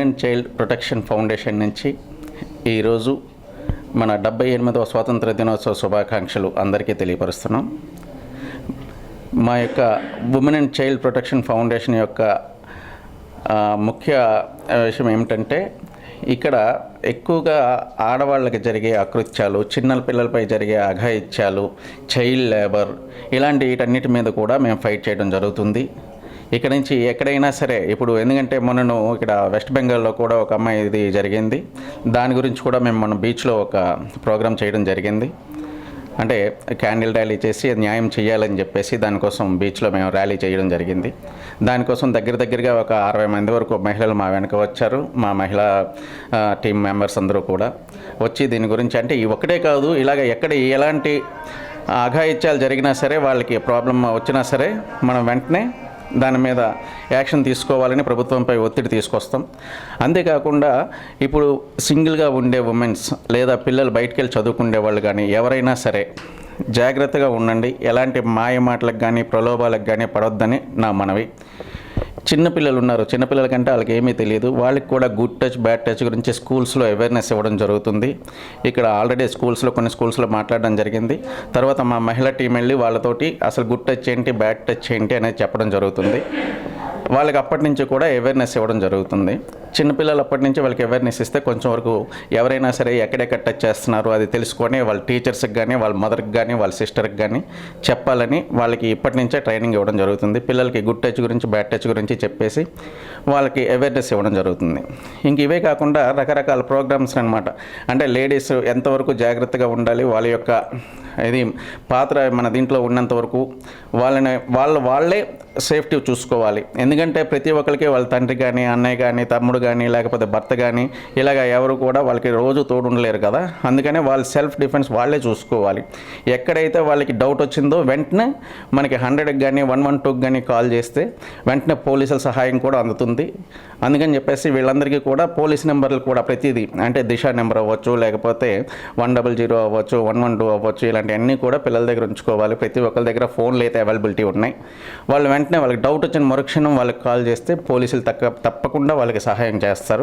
And child protection foundation నుంచి ఈరోజు మన 78వ స్వాతంత్ర దినోత్సవ శుభాకాంక్షలు అందరికీ తెలియపరుస్తున్నాం. మా యొక్క women and child protection foundation యొక్క ముఖ్య విషయం ఏమిటంటే, ఇక్కడ ఎక్కువగా ఆడవాళ్ళకి జరిగే అకృత్యాలు, చిన్న పిల్లలపై జరిగే అఘాయిత్యాలు, చైల్డ్ లేబర్ ఇలాంటి వీటన్నిటి మీద కూడా మేము ఫైట్ చేయడం జరుగుతుంది. ఇక్కడ నుంచి ఎక్కడైనా సరే, ఇప్పుడు ఎందుకంటే మొన్నను ఇక్కడ వెస్ట్ బెంగాల్లో కూడా ఒక అమ్మాయి ఇది జరిగింది. దాని గురించి కూడా మేము మన బీచ్లో ఒక ప్రోగ్రాం చేయడం జరిగింది. అంటే క్యాండిల్ ర్యాలీ చేసి న్యాయం చేయాలని చెప్పేసి దానికోసం బీచ్లో మేము ర్యాలీ చేయడం జరిగింది. దానికోసం దగ్గరగా ఒక 60 మంది వరకు మహిళలు మా వెనక వచ్చారు. మా మహిళా టీం మెంబర్స్ అందరూ కూడా వచ్చి దీని గురించి, అంటే ఈ ఒకటే కాదు, ఇలాగ ఎక్కడ ఎలాంటి అఘాయిత్యాలు జరిగినా సరే, వాళ్ళకి ప్రాబ్లం వచ్చినా సరే, మనం వెంటనే దాని మీద యాక్షన్ తీసుకోవాలని ప్రభుత్వంపై ఒత్తిడి తీసుకొస్తాం. అంతేకాకుండా ఇప్పుడు సింగిల్గా ఉండే ఉమెన్స్ లేదా పిల్లలు బయటికి వెళ్ళి చదువుకునే వాళ్ళు కానీ ఎవరైనా సరే జాగ్రత్తగా ఉండండి. ఎలాంటి మాయ మాటలకు కానీ ప్రలోభాలకు కానీ పడొద్దని నా మనవి. చిన్నపిల్లలు ఉన్నారు, చిన్నపిల్లల కంటే వాళ్ళకి ఏమీ తెలియదు. వాళ్ళకి కూడా గుడ్ టచ్ బ్యాడ్ టచ్ గురించి స్కూల్స్లో అవేర్నెస్ ఇవ్వడం జరుగుతుంది. ఇక్కడ ఆల్రెడీ కొన్ని స్కూల్స్లో మాట్లాడడం జరిగింది. తర్వాత మా మహిళా టీం వెళ్ళి వాళ్ళతోటి అసలు గుడ్ టచ్ ఏంటి, బ్యాడ్ టచ్ ఏంటి అనేది చెప్పడం జరుగుతుంది. వాళ్ళకి అప్పటి నుంచి కూడా అవేర్నెస్ ఇవ్వడం జరుగుతుంది. చిన్నపిల్లలు అప్పటి నుంచి వాళ్ళకి అవేర్నెస్ ఇస్తే కొంచెం వరకు ఎవరైనా సరే ఎక్కడెక్కడ టచ్ చేస్తున్నారు అది తెలుసుకొని వాళ్ళ టీచర్స్కి కానీ, వాళ్ళ మదర్కి కానీ, వాళ్ళ సిస్టర్కి కానీ చెప్పాలని వాళ్ళకి ఇప్పటి నుంచే ట్రైనింగ్ ఇవ్వడం జరుగుతుంది. పిల్లలకి గుడ్ టచ్ గురించి, బ్యాడ్ టచ్ గురించి చెప్పేసి వాళ్ళకి అవేర్నెస్ ఇవ్వడం జరుగుతుంది. ఇంక ఇవే కాకుండా రకరకాల ప్రోగ్రామ్స్ అనమాట. అంటే లేడీస్ ఎంతవరకు జాగ్రత్తగా ఉండాలి, వాళ్ళ యొక్క ఇది పాత్ర మన దీంట్లో ఉన్నంత వరకు వాళ్ళే సేఫ్టీ చూసుకోవాలి. ఎందుకంటే ప్రతి ఒక్కరికి వాళ్ళ తండ్రి కానీ, అన్నయ్య కానీ, తమ్ముడు కానీ, లేకపోతే భర్త కానీ ఇలాగ ఎవరు కూడా వాళ్ళకి రోజు తోడు ఉండలేరు కదా. అందుకనే వాళ్ళ సెల్ఫ్ డిఫెన్స్ వాళ్ళే చూసుకోవాలి. ఎక్కడైతే వాళ్ళకి డౌట్ వచ్చిందో వెంటనే మనకి 100కి కానీ 112కి కానీ కాల్ చేస్తే వెంటనే పోలీసుల సహాయం కూడా అందుతుంది. అందుకని చెప్పేసి వీళ్ళందరికీ కూడా పోలీస్ నెంబర్లు కూడా ప్రతిదీ, అంటే దిశ నెంబర్ అవ్వచ్చు, లేకపోతే 100 అవ్వచ్చు, 112 అవ్వచ్చు, ఇలాంటివన్నీ కూడా పిల్లల దగ్గర ఉంచుకోవాలి. ప్రతి ఒక్కరి దగ్గర ఫోన్లు అయితే అవైలబిలిటీ ఉన్నాయి. వాళ్ళు వెంటనే వాళ్ళకి డౌట్ వచ్చిన మరుక్షణం వాళ్ళకి కాల్ చేస్తే పోలీసులు తప్పకుండా వాళ్ళకి సహాయం చేస్తారు.